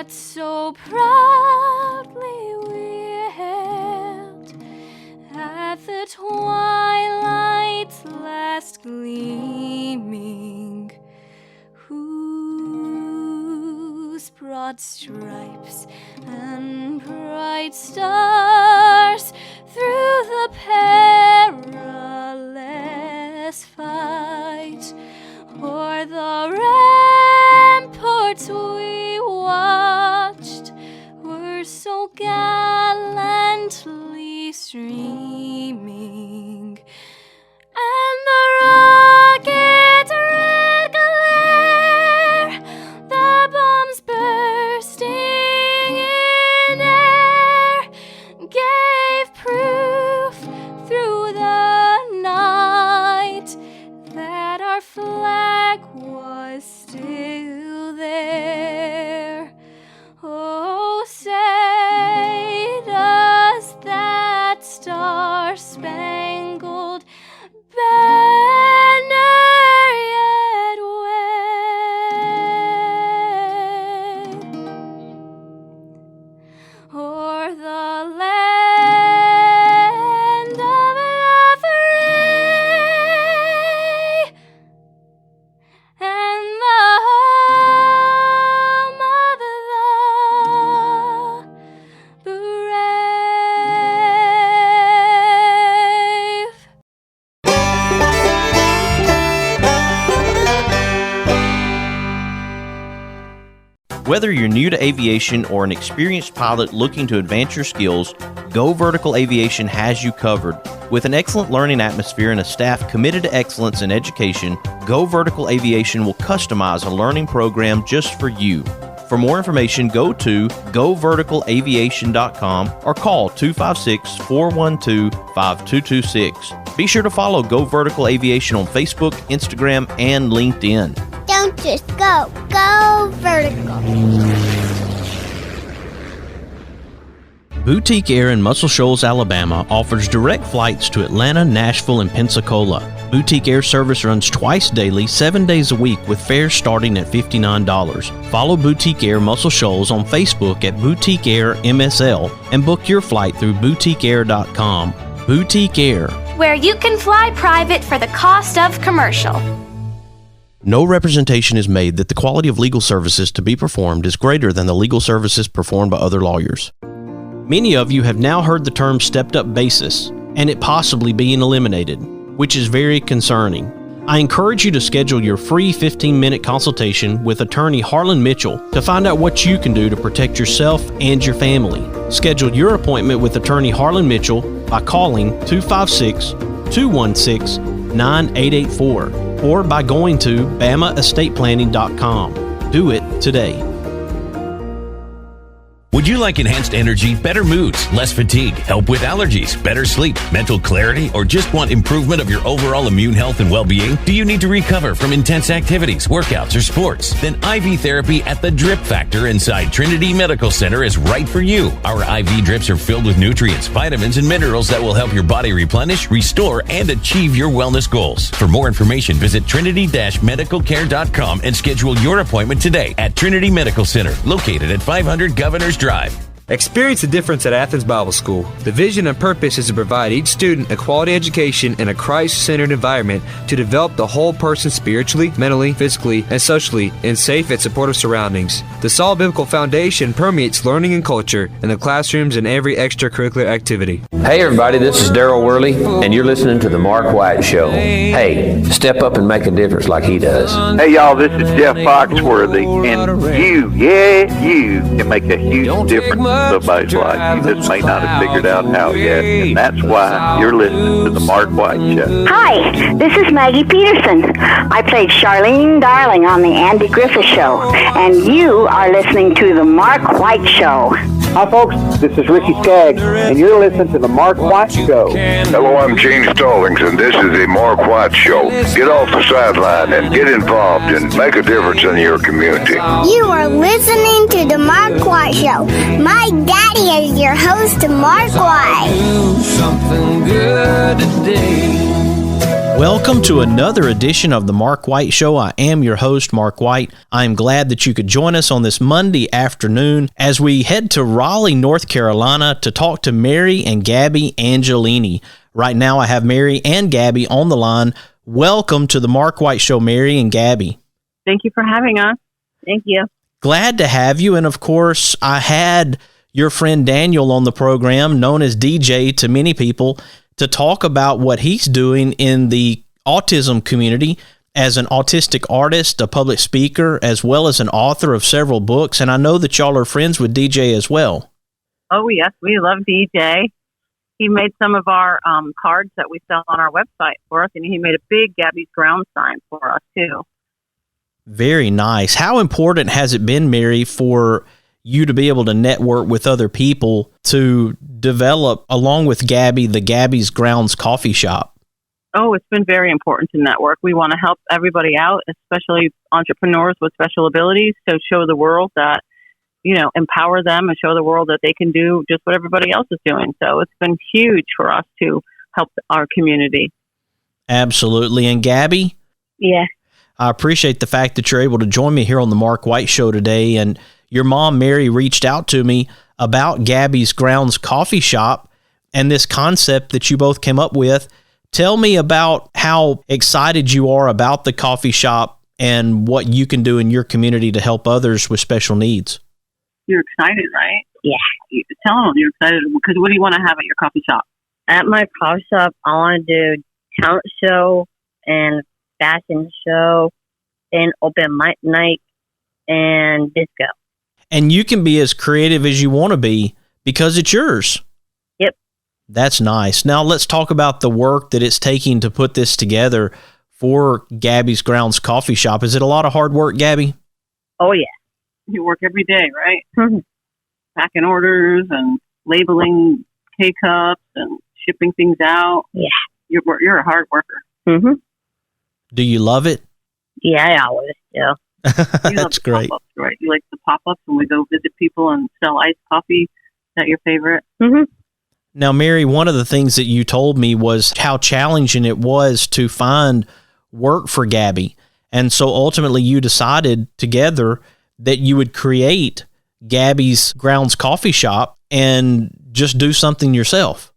what so proudly we hailed at the twilight's last gleaming, whose broad stripes and bright stars through the perilous fight o'er the ramparts we watched were so gallantly streaming, and the rocket red glare, the bombs bursting in air, gave proof through the night that our flag was still there. Oh, say does that star-spangled banner yet wave o'er the land of the free and the home of the brave. Whether you're new to aviation or an experienced pilot looking to advance your skills, Go Vertical Aviation has you covered. With an excellent learning atmosphere and a staff committed to excellence in education, Go Vertical Aviation will customize a learning program just for you. For more information, go to goverticalaviation.com or call 256-412-5226. Be sure to follow Go Vertical Aviation on Facebook, Instagram, and LinkedIn. Don't just go. Go vertical. Boutique Air in Muscle Shoals, Alabama offers direct flights to Atlanta, Nashville, and Pensacola. Boutique Air service runs twice daily, 7 days a week with fares starting at $59. Follow Boutique Air Muscle Shoals on Facebook at Boutique Air MSL and book your flight through boutiqueair.com. Boutique Air, where you can fly private for the cost of commercial. no representation is made that the quality of legal services to be performed is greater than the legal services performed by other lawyers. Many of you have now heard the term stepped-up basis and it possibly being eliminated, which is very concerning. I encourage you to schedule your free 15-minute consultation with attorney Harlan Mitchell to find out what you can do to protect yourself and your family. Schedule your appointment with attorney Harlan Mitchell by calling 256-216-9884 or by going to bamaestateplanning.com. Do it today. Would you like enhanced energy, better moods, less fatigue, help with allergies, better sleep, mental clarity, or just want improvement of your overall immune health and well-being? Do you need to recover from intense activities, workouts, or sports? Then IV therapy at the Drip Factor inside Trinity Medical Center is right for you. Our IV drips are filled with nutrients, vitamins, and minerals that will help your body replenish, restore, and achieve your wellness goals. For more information, visit trinity-medicalcare.com and schedule your appointment today at Trinity Medical Center, located at 500 Governors Drive. Experience the difference at Athens Bible School. The vision and purpose is to provide each student a quality education in a Christ-centered environment to develop the whole person spiritually, mentally, physically, and socially in safe and supportive surroundings. The solid biblical foundation permeates learning and culture in the classrooms and every extracurricular activity. Hey everybody, this is Daryl Worley, and you're listening to The Mark White Show. Hey, step up and make a difference like he does. Hey y'all, this is Jeff Foxworthy, and you can make a huge difference in somebody's life. You just may not have figured out how yet, and that's why you're listening to The Mark White Show. Hi, this is Maggie Peterson. I played Charlene Darling on The Andy Griffith Show, and you are listening to The Mark White Show. Hi folks, this is Ricky Skaggs, and you're listening to The Mark White Show. Hello, I'm Gene Stallings, and this is The Mark White Show. Get off the sideline and get involved and make a difference in your community. You are listening to The Mark White Show. My daddy is your host, Mark White. Do something good today. Welcome to another edition of the Mark White Show. I am your host, Mark White. I'm glad that you could join us on this Monday afternoon as we head to Raleigh, North Carolina to talk to Mary and Gabi Angelini. Right now I have Mary and Gabi on the line. Welcome to the Mark White Show, Mary and Gabi. Thank you for having us. Thank you. Glad to have you. And of course, I had your friend Daniel on the program, known as DJ to many people, to talk about what he's doing in the autism community as an autistic artist, a public speaker, as well as an author of several books. And I know that y'all are friends with DJ as well. Oh, yes. We love DJ. He made some of our cards that we sell on our website for us, and he made a big Gabi's Ground sign for us, too. Very nice. How important has it been, Mary, for you to be able to network with other people to develop, along with Gabi, the Gabi's Grounds coffee shop? Oh, it's been very important to network. We want to help everybody out, especially entrepreneurs with special abilities, to show the world that, empower them and show the world that they can do just what everybody else is doing. So it's been huge for us to help our community. Absolutely. And Gabi? Yeah. I appreciate the fact that you're able to join me here on the Mark White Show today. And your mom, Mary, reached out to me about Gabi's Grounds coffee shop and this concept that you both came up with. Tell me about how excited you are about the coffee shop and what you can do in your community to help others with special needs. You're excited, right? Yeah. Tell them you're excited, because what do you want to have at your coffee shop? At my coffee shop, I want to do talent show and fashion show and open mic night and disco. And you can be as creative as you want to be because it's yours. Yep. That's nice. Now let's talk about the work that it's taking to put this together for Gabi's Grounds coffee shop. Is it a lot of hard work, Gabi? Oh, yeah. You work every day, right? Packing orders and labeling K-cups and shipping things out. Yeah. You're a hard worker. Mm-hmm. Do you love it? Yeah, I always do. That's great. Pop-ups, right? You like the pop-ups when we go visit people and sell iced coffee. Is that your favorite? Mm-hmm. Now, Mary, one of the things that you told me was how challenging it was to find work for Gabi. And so ultimately you decided together that you would create Gabi's Grounds coffee shop and just do something yourself.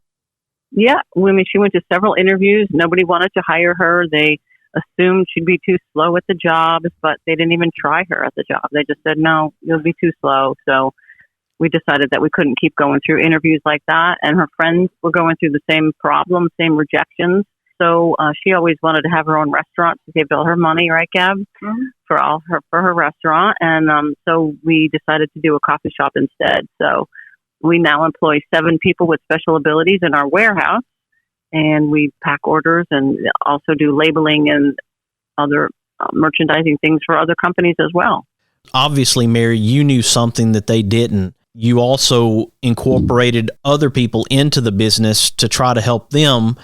Yeah. She went to several interviews. Nobody wanted to hire her. They assumed she'd be too slow at the job, but they didn't even try her at the job. They just said, no, you'll be too slow. So we decided that we couldn't keep going through interviews like that. And her friends were going through the same problem, same rejections. So she always wanted to have her own restaurant. She saved all her money, right, Gab? Mm-hmm. For her restaurant. And so we decided to do a coffee shop instead. So we now employ 7 people with special abilities in our warehouse. And we pack orders and also do labeling and other merchandising things for other companies as well. Obviously, Mary, you knew something that they didn't. You also incorporated other people into the business to try to help them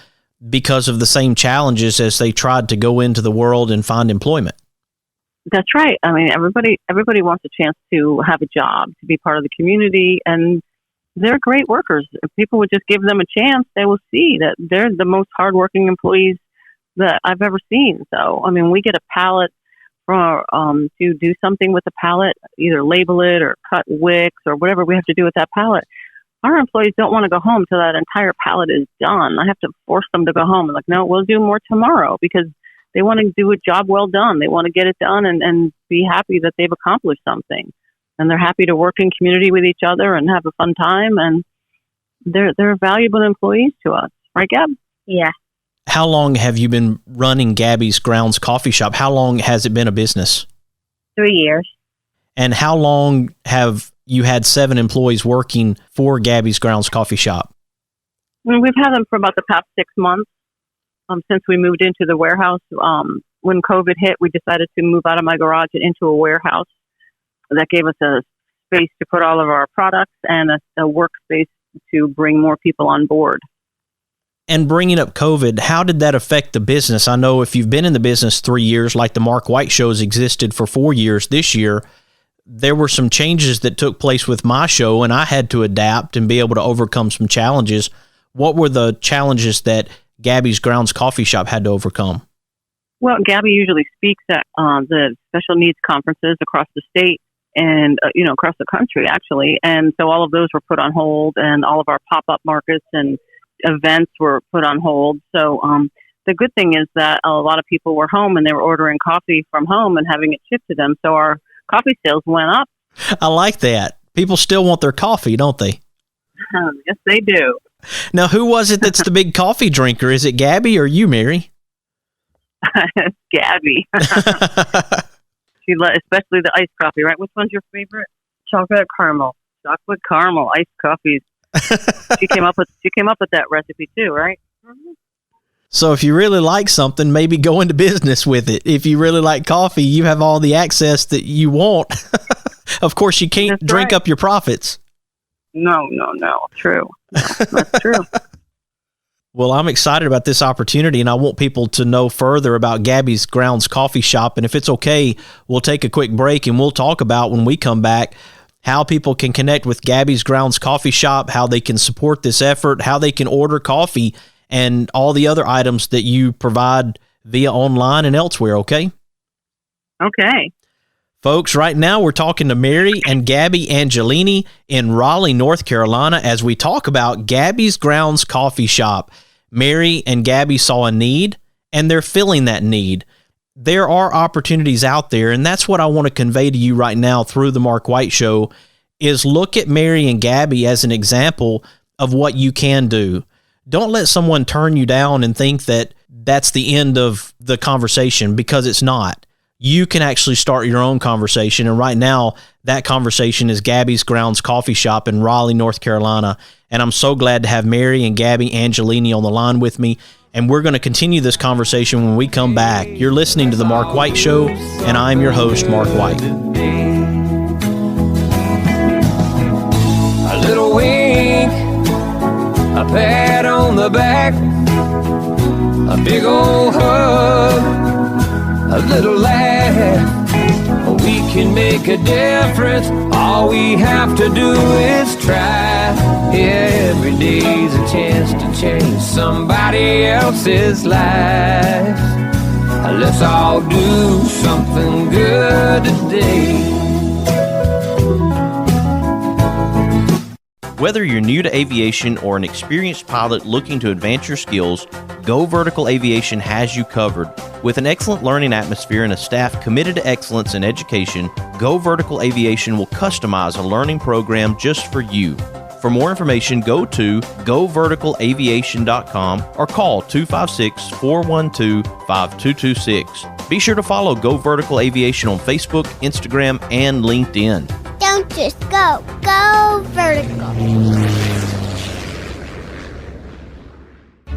because of the same challenges as they tried to go into the world and find employment. That's right. I mean, everybody wants a chance to have a job, to be part of the community, and they're great workers. If people would just give them a chance, they will see that they're the most hardworking employees that I've ever seen. So, I mean, we get a pallet for to do something with the pallet, either label it or cut wicks or whatever we have to do with that pallet. Our employees don't want to go home till that entire pallet is done. I have to force them to go home. I'm like, no, we'll do more tomorrow, because they want to do a job well done. They want to get it done and be happy that they've accomplished something. And they're happy to work in community with each other and have a fun time. And they're valuable employees to us. Right, Gab? Yeah. How long have you been running Gabi's Grounds coffee shop? How long has it been a business? 3 years. And how long have you had 7 employees working for Gabi's Grounds coffee shop? We've had them for about the past 6 months. Since we moved into the warehouse. When COVID hit, we decided to move out of my garage and into a warehouse. That gave us a space to put all of our products and a workspace to bring more people on board. And bringing up COVID, how did that affect the business? I know if you've been in the business 3 years, like the Mark White Show has existed for 4 years this year, there were some changes that took place with my show, and I had to adapt and be able to overcome some challenges. What were the challenges that Gabi's Grounds Coffee Shop had to overcome? Well, Gabi usually speaks at the special needs conferences across the state and, across the country, actually. And so all of those were put on hold, and all of our pop-up markets and events were put on hold. So the good thing is that a lot of people were home and they were ordering coffee from home and having it shipped to them. So our coffee sales went up. I like that. People still want their coffee, don't they? Yes, they do. Now, who was it that's the big coffee drinker? Is it Gabi or you, Mary? It's Gabi. She especially the iced coffee, right? Which one's your favorite? Chocolate caramel. Chocolate caramel iced coffees. She came up with that recipe too, right? Mm-hmm. So if you really like something, maybe go into business with it. If you really like coffee, you have all the access that you want. Of course, you can't drink up your profits. No. True. No, that's true. Well, I'm excited about this opportunity, and I want people to know further about Gabi's Grounds Coffee Shop. And if it's okay, we'll take a quick break, and we'll talk about, when we come back, how people can connect with Gabi's Grounds Coffee Shop, how they can support this effort, how they can order coffee, and all the other items that you provide via online and elsewhere, okay? Okay. Folks, right now we're talking to Mary and Gabi Angelini in Raleigh, North Carolina, as we talk about Gabi's Grounds Coffee Shop. Mary and Gabi saw a need, and they're filling that need. There are opportunities out there, and that's what I want to convey to you right now through the Mark White Show, is look at Mary and Gabi as an example of what you can do. Don't let someone turn you down and think that that's the end of the conversation, because it's not. You can actually start your own conversation. And right now, that conversation is Gabi's Grounds Coffee Shop in Raleigh, North Carolina. And I'm so glad to have Mary and Gabi Angelini on the line with me. And we're going to continue this conversation when we come back. You're listening to The Mark White Show, and I'm your host, Mark White. A little wink, a pat on the back, a big old hug, a little laugh. We can make a difference. All we have to do is try. Every day's a chance to change somebody else's life. Let's all do something good today. Whether you're new to aviation or an experienced pilot looking to advance your skills, Go Vertical Aviation has you covered. With an excellent learning atmosphere and a staff committed to excellence in education, Go Vertical Aviation will customize a learning program just for you. For more information, go to goverticalaviation.com or call 256-412-5226. Be sure to follow Go Vertical Aviation on Facebook, Instagram, and LinkedIn. Don't just go. Go vertical.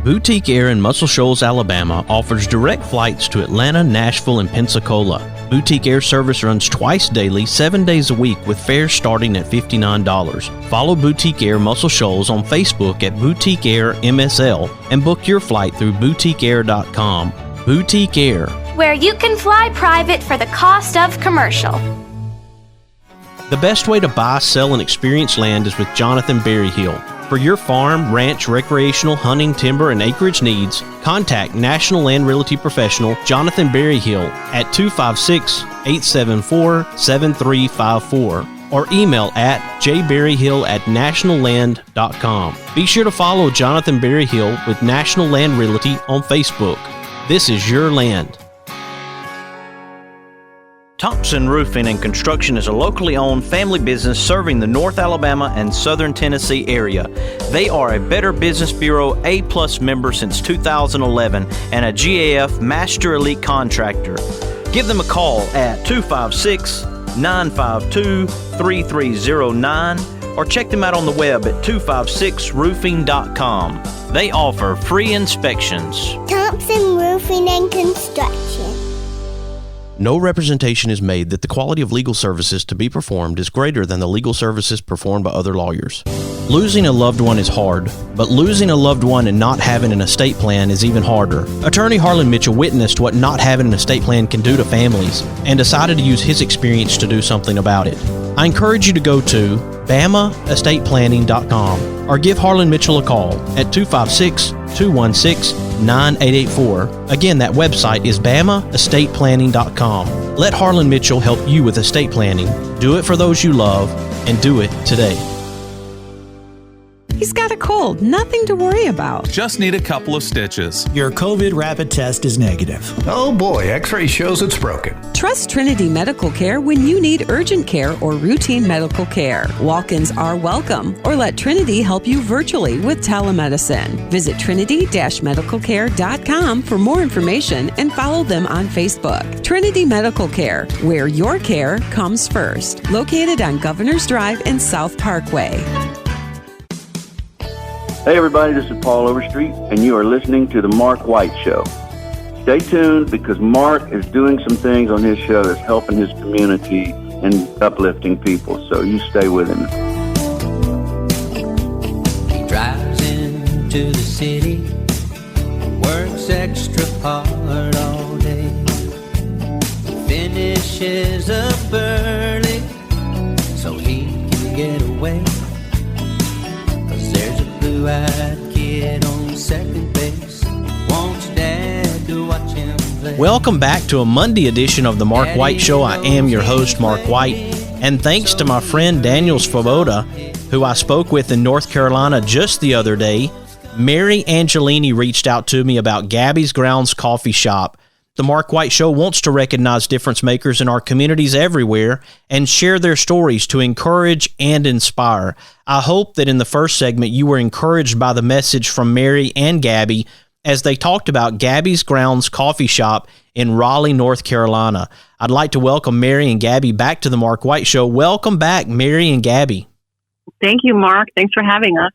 Boutique Air in Muscle Shoals, Alabama offers direct flights to Atlanta, Nashville, and Pensacola. Boutique Air service runs twice daily, 7 days a week, with fares starting at $59. Follow Boutique Air Muscle Shoals on Facebook at Boutique Air MSL and book your flight through boutiqueair.com. Boutique Air, where you can fly private for the cost of commercial. The best way to buy, sell, and experience land is with Jonathan Berryhill. For your farm, ranch, recreational, hunting, timber, and acreage needs, contact National Land Realty Professional Jonathan Berryhill at 256-874-7354 or email at jberryhill@nationalland.com. Be sure to follow Jonathan Berryhill with National Land Realty on Facebook. This is your land. Thompson Roofing and Construction is a locally owned family business serving the North Alabama and Southern Tennessee area. They are a Better Business Bureau A+ member since 2011 and a GAF Master Elite Contractor. Give them a call at 256-952-3309 or check them out on the web at 256roofing.com. They offer free inspections. Thompson Roofing and Construction. No representation is made that the quality of legal services to be performed is greater than the legal services performed by other lawyers. Losing a loved one is hard, but losing a loved one and not having an estate plan is even harder. Attorney Harlan Mitchell witnessed what not having an estate plan can do to families and decided to use his experience to do something about it. I encourage you to go to BamaEstatePlanning.com or give Harlan Mitchell a call at 256-216-9884. Again, that website is BamaEstatePlanning.com. Let Harlan Mitchell help you with estate planning. Do it for those you love and do it today. He's got a cold, nothing to worry about. Just need a couple of stitches. Your COVID rapid test is negative. Oh boy, X-ray shows it's broken. Trust Trinity Medical Care when you need urgent care or routine medical care. Walk-ins are welcome, or let Trinity help you virtually with telemedicine. Visit trinity-medicalcare.com for more information and follow them on Facebook. Trinity Medical Care, where your care comes first. Located on Governor's Drive and South Parkway. Hey everybody, this is Paul Overstreet, and you are listening to The Mark White Show. Stay tuned because Mark is doing some things on his show that's helping his community and uplifting people, so you stay with him. He drives into the city, works extra hard all day, finishes up early so he can get away. There's a blue-eyed kid on second base, wants dad to watch him play. Welcome back to a Monday edition of The Mark White Show. I am your host, Mark White, and thanks to my friend Daniel Svoboda, who I spoke with in North Carolina just the other day, Mary Angelini reached out to me about Gabi's Grounds Coffee Shop. The Mark White Show wants to recognize difference makers in our communities everywhere and share their stories to encourage and inspire. I hope that in the first segment you were encouraged by the message from Mary and Gabi as they talked about Gabi's Grounds Coffee Shop in Raleigh, North Carolina. I'd like to welcome Mary and Gabi back to the Mark White Show. Welcome back, Mary and Gabi. Thank you, Mark. Thanks for having us.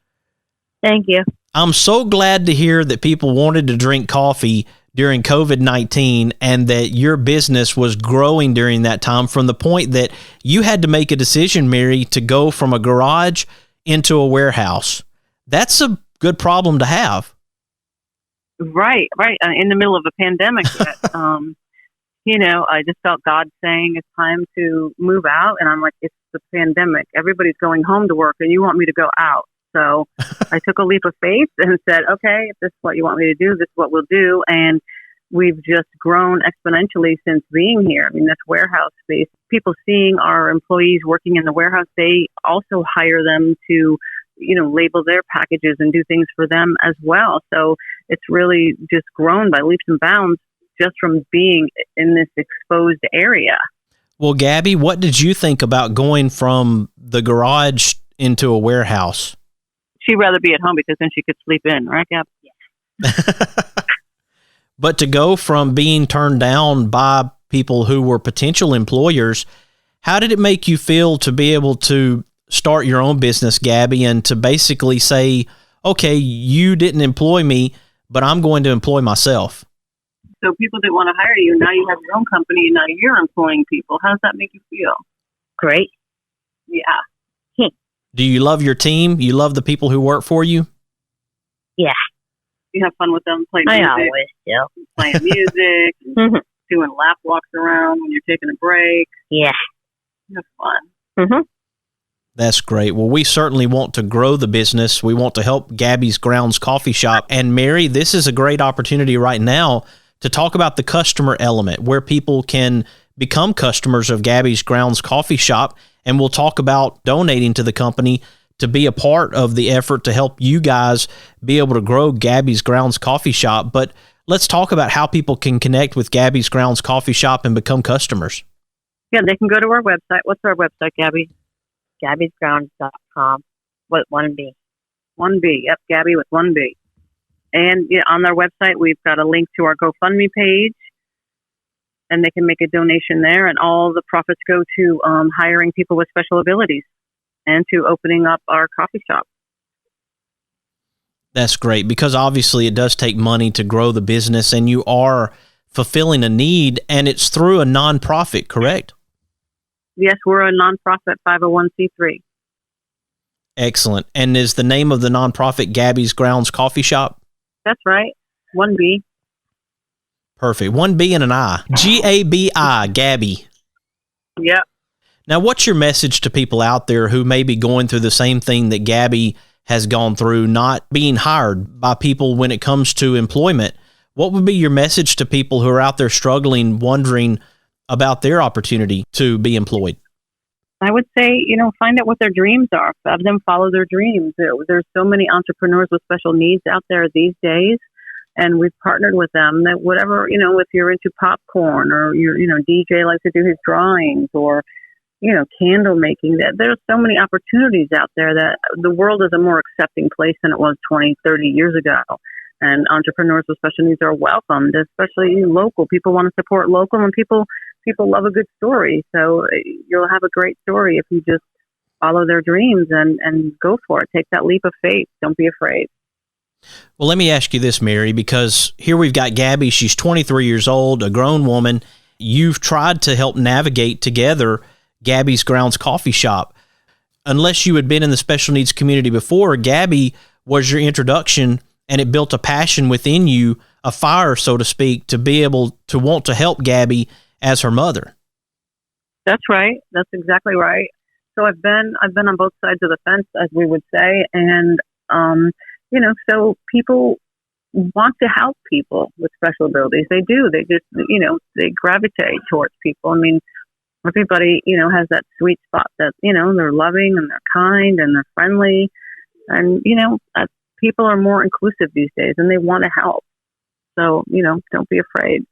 Thank you. I'm so glad to hear that people wanted to drink coffee during COVID-19 and that your business was growing during that time, from the point that you had to make a decision, Mary, to go from a garage into a warehouse. That's a good problem to have. Right. In the middle of a pandemic, I just felt God saying it's time to move out. And I'm like, it's the pandemic. Everybody's going home to work and you want me to go out. So I took a leap of faith and said, okay, if this is what you want me to do, this is what we'll do. And we've just grown exponentially since being here. I mean, that's warehouse space. People seeing our employees working in the warehouse, they also hire them to, label their packages and do things for them as well. So it's really just grown by leaps and bounds just from being in this exposed area. Well, Gabi, what did you think about going from the garage into a warehouse? She'd rather be at home because then she could sleep in, right, Gab? Yeah. But to go from being turned down by people who were potential employers, how did it make you feel to be able to start your own business, Gabi, and to basically say, okay, you didn't employ me, but I'm going to employ myself? So people didn't want to hire you. Now you have your own company, and now you're employing people. How does that make you feel? Great. Yeah. Do you love your team? You love the people who work for you? Yeah. You have fun with them, playing music. I always do. Playing music, doing lap walks around when you're taking a break. Yeah. You have fun. Mm-hmm. That's great. Well, we certainly want to grow the business. We want to help Gabi's Grounds Coffee Shop. And Mary, this is a great opportunity right now to talk about the customer element, where people can become customers of Gabi's Grounds Coffee Shop. And we'll talk about donating to the company to be a part of the effort to help you guys be able to grow Gabi's Grounds Coffee Shop. But let's talk about how people can connect with Gabi's Grounds Coffee Shop and become customers. Yeah, they can go to our website. What's our website, Gabi? Gabi'sGrounds.com with 1B. 1B, yep, Gabi with 1B. And on our website, we've got a link to our GoFundMe page, and they can make a donation there, and all the profits go to hiring people with special abilities and to opening up our coffee shop. That's great, because obviously it does take money to grow the business, and you are fulfilling a need, and it's through a nonprofit, correct? Yes, we're a nonprofit 501c3. Excellent. And is the name of the nonprofit Gabi's Grounds Coffee Shop? That's right. 1B. Perfect. 1B and an I. Gabi. Yep. Now, what's your message to people out there who may be going through the same thing that Gabi has gone through, not being hired by people when it comes to employment? What would be your message to people who are out there struggling, wondering about their opportunity to be employed? I would say, find out what their dreams are. Have them follow their dreams. There's so many entrepreneurs with special needs out there these days, and we've partnered with them that whatever, if you're into popcorn or DJ likes to do his drawings or, candle making, that there's so many opportunities out there that the world is a more accepting place than it was 20, 30 years ago. And entrepreneurs with special needs are welcomed, especially local. People want to support local, and people love a good story. So you'll have a great story if you just follow their dreams and go for it. Take that leap of faith. Don't be afraid. Well, let me ask you this, Mary, because here we've got Gabi. She's 23 years old, a grown woman. You've tried to help navigate together Gabi's Grounds Coffee Shop. Unless you had been in the special needs community before, Gabi was your introduction, and it built a passion within you, a fire, so to speak, to be able to want to help Gabi as her mother. That's right. That's exactly right. So I've been on both sides of the fence, as we would say, and so people want to help people with special abilities. They do. They just they gravitate towards people. I mean, everybody has that sweet spot that they're loving and they're kind and they're friendly, and people are more inclusive these days and they want to help. So don't be afraid.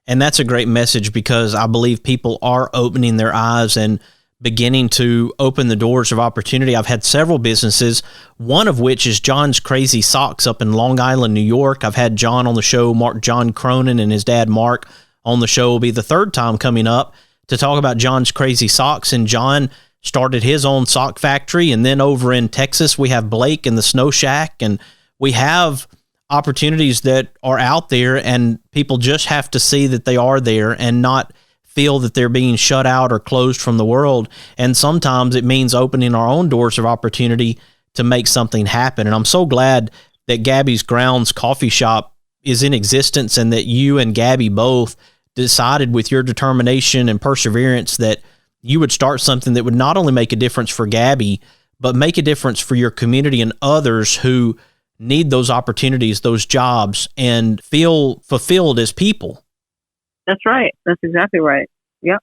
And that's a great message, because I believe people are opening their eyes and beginning to open the doors of opportunity. I've had several businesses, one of which is John's Crazy Socks up in Long Island, New York. I've had John on the show, John Cronin, and his dad, Mark, on the show. Will be the third time coming up to talk about John's Crazy Socks. And John started his own sock factory. And then over in Texas, we have Blake and the Snow Shack. And we have opportunities that are out there, and people just have to see that they are there and not feel that they're being shut out or closed from the world. And sometimes it means opening our own doors of opportunity to make something happen. And I'm so glad that Gabi's Grounds Coffee Shop is in existence, and that you and Gabi both decided with your determination and perseverance that you would start something that would not only make a difference for Gabi, but make a difference for your community and others who need those opportunities, those jobs, and feel fulfilled as people. That's right. That's exactly right. Yep.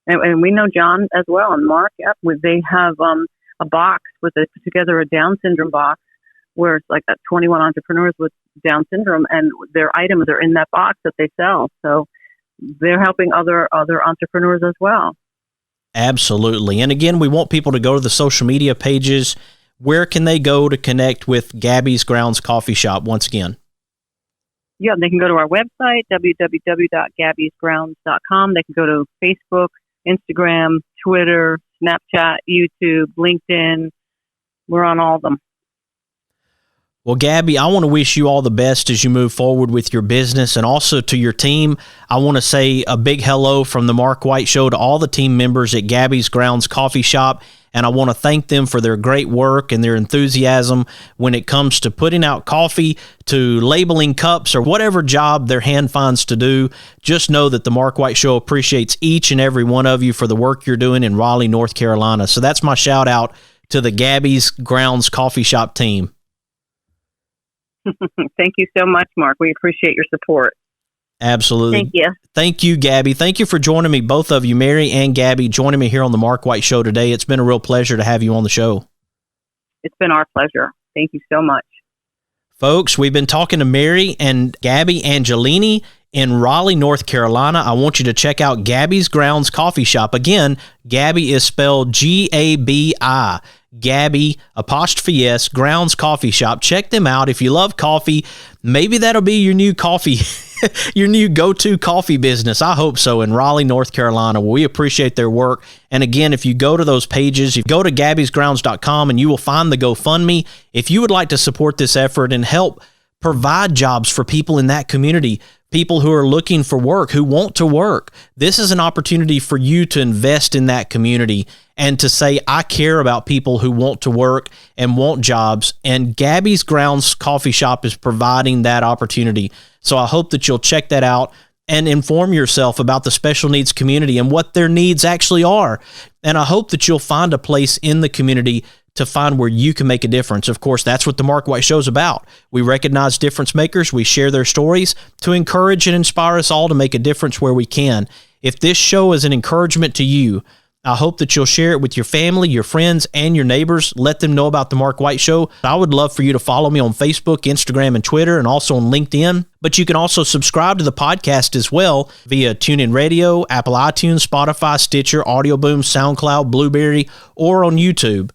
And we know John as well, and Mark. Yep. They have a box they put together a Down syndrome box where it's like 21 entrepreneurs with Down syndrome, and their items are in that box that they sell. So they're helping other entrepreneurs as well. Absolutely. And again, we want people to go to the social media pages. Where can they go to connect with Gabi's Grounds Coffee Shop once again? Yeah, they can go to our website, www.gabisgrounds.com. They can go to Facebook, Instagram, Twitter, Snapchat, YouTube, LinkedIn. We're on all of them. Well, Gabi, I want to wish you all the best as you move forward with your business, and also to your team. I want to say a big hello from the Mark White Show to all the team members at Gabi's Grounds Coffee Shop, and I want to thank them for their great work and their enthusiasm when it comes to putting out coffee, to labeling cups, or whatever job their hand finds to do. Just know that the Mark White Show appreciates each and every one of you for the work you're doing in Raleigh, North Carolina. So that's my shout out to the Gabi's Grounds Coffee Shop team. Thank you so much, Mark. We appreciate your support. Absolutely. Thank you. Thank you, Gabi. Thank you for joining me, both of you, Mary and Gabi, joining me here on the Mark White Show today. It's been a real pleasure to have you on the show. It's been our pleasure. Thank you so much. Folks, we've been talking to Mary and Gabi Angelini in Raleigh, North Carolina. I want you to check out Gabi's Grounds Coffee Shop. Again, Gabi is spelled Gabi. Gabi, ', Grounds Coffee Shop. Check them out. If you love coffee, maybe that'll be your new coffee, your new go-to coffee business. I hope so, in Raleigh, North Carolina. We appreciate their work. And again, if you go to those pages, you go to gabisgrounds.com and you will find the GoFundMe. If you would like to support this effort and help provide jobs for people in that community, people who are looking for work, who want to work, this is an opportunity for you to invest in that community and to say, I care about people who want to work and want jobs. And Gabi's Grounds Coffee Shop is providing that opportunity. So I hope that you'll check that out and inform yourself about the special needs community and what their needs actually are. And I hope that you'll find a place in the community to find where you can make a difference. Of course, that's what the Mark White Show is about. We recognize difference makers. We share their stories to encourage and inspire us all to make a difference where we can. If this show is an encouragement to you, I hope that you'll share it with your family, your friends, and your neighbors. Let them know about the Mark White Show. I would love for you to follow me on Facebook, Instagram, and Twitter, and also on LinkedIn. But you can also subscribe to the podcast as well via TuneIn Radio, Apple iTunes, Spotify, Stitcher, Audio Boom, SoundCloud, Blueberry, or on YouTube.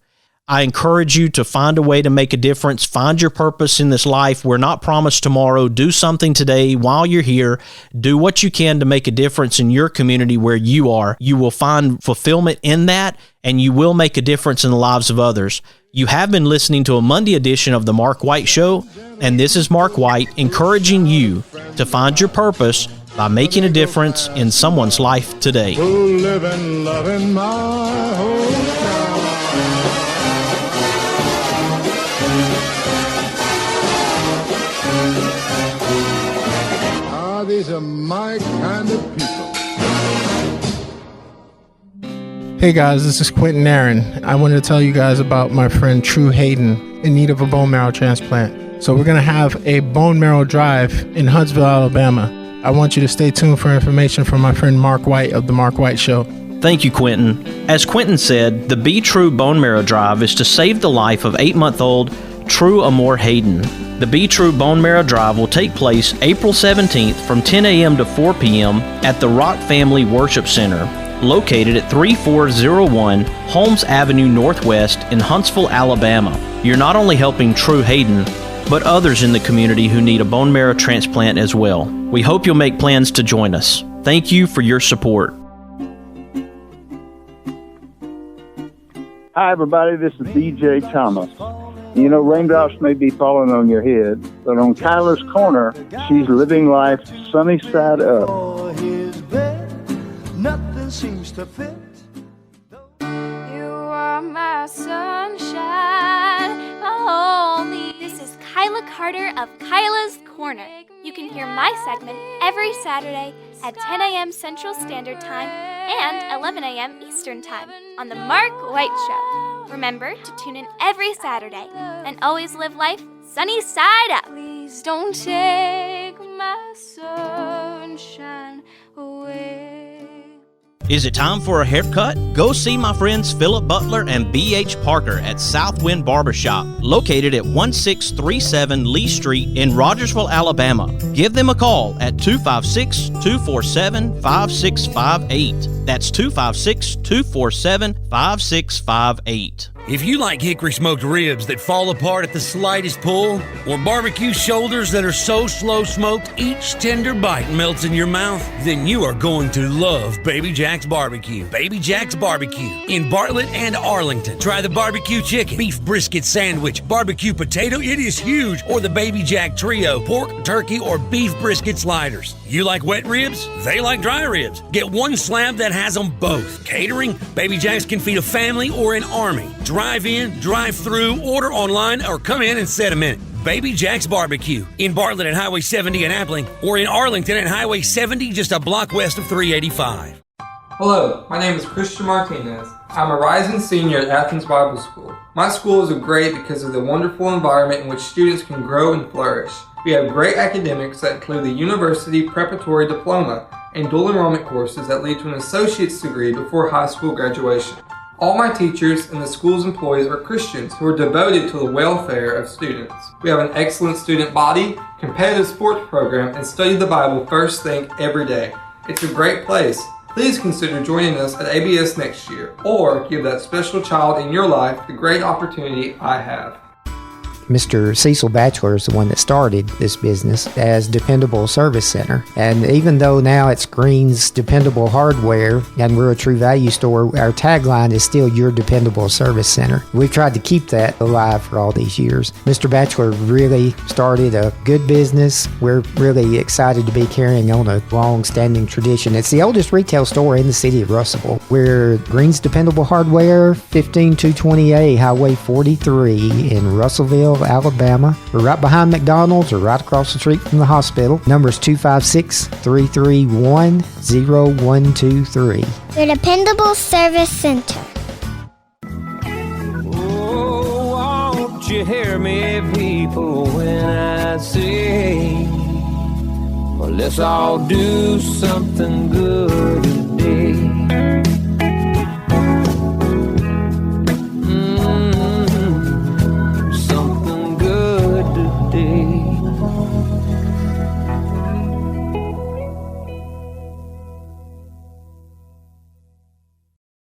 I encourage you to find a way to make a difference. Find your purpose in this life. We're not promised tomorrow. Do something today while you're here. Do what you can to make a difference in your community where you are. You will find fulfillment in that, and you will make a difference in the lives of others. You have been listening to a Monday edition of The Mark White Show, and this is Mark White encouraging you to find your purpose by making a difference in someone's life today. Who live and love in my hometown. These are my kind of people. Hey guys, this is Quentin Aaron. I wanted to tell you guys about my friend True Hayden in need of a bone marrow transplant. So we're going to have a bone marrow drive in Huntsville, Alabama. I want you to stay tuned for information from my friend Mark White of The Mark White Show. Thank you, Quentin. As Quentin said, the Be True Bone Marrow Drive is to save the life of 8-month-old True Amore Hayden. The Be True Bone Marrow Drive will take place April 17th from 10 a.m. to 4 p.m. at the Rock Family Worship Center, located at 3401 Holmes Avenue Northwest in Huntsville, Alabama. You're not only helping True Hayden, but others in the community who need a bone marrow transplant as well. We hope you'll make plans to join us. Thank you for your support. Hi, everybody. This is DJ Thomas. You know, raindrops may be falling on your head, but on Kyla's Corner, she's living life sunny side up. Nothing seems to fit. You are my sunshine, only. This is Kyla Carter of Kyla's Corner. You can hear my segment every Saturday at 10 a.m. Central Standard Time and 11 a.m. Eastern Time on The Mark White Show. Remember to tune in every Saturday and always live life sunny side up. Please don't take my sunshine away. Is it time for a haircut? Go see my friends Philip Butler and B.H. Parker at Southwind Barbershop, located at 1637 Lee Street in Rogersville, Alabama. Give them a call at 256-247-5658. That's 256-247-5658. If you like hickory smoked ribs that fall apart at the slightest pull, or barbecue shoulders that are so slow smoked each tender bite melts in your mouth, then you are going to love Baby Jack's Barbecue. Baby Jack's Barbecue in Bartlett and Arlington. Try the barbecue chicken, beef brisket sandwich, barbecue potato, it is huge, or the Baby Jack Trio, pork, turkey, or beef brisket sliders. You like wet ribs? They like dry ribs. Get one slab that has them both. Catering? Baby Jack's can feed a family or an army. Drive in, drive through, order online, or come in and set a minute. Baby Jack's Barbecue in Bartlett at Highway 70 in Appling, or in Arlington at Highway 70 just a block west of 385. Hello, my name is Christian Martinez. I'm a rising senior at Athens Bible School. My school is great because of the wonderful environment in which students can grow and flourish. We have great academics that include the University Preparatory Diploma and dual enrollment courses that lead to an associate's degree before high school graduation. All my teachers and the school's employees are Christians who are devoted to the welfare of students. We have an excellent student body, competitive sports program, and study the Bible first thing every day. It's a great place. Please consider joining us at ABS next year, or give that special child in your life the great opportunity I have. Mr. Cecil Batchelor is the one that started this business as Dependable Service Center. And even though now it's Green's Dependable Hardware and we're a True Value store, our tagline is still Your Dependable Service Center. We've tried to keep that alive for all these years. Mr. Batchelor really started a good business. We're really excited to be carrying on a long-standing tradition. It's the oldest retail store in the city of Russellville. We're Green's Dependable Hardware, 15220A Highway 43 in Russellville, Huntsville, Alabama. We're right behind McDonald's or right across the street from the hospital. Number is 256-331-0123. Your dependable service center. Won't you hear me, people, when I say, well, let's all do something good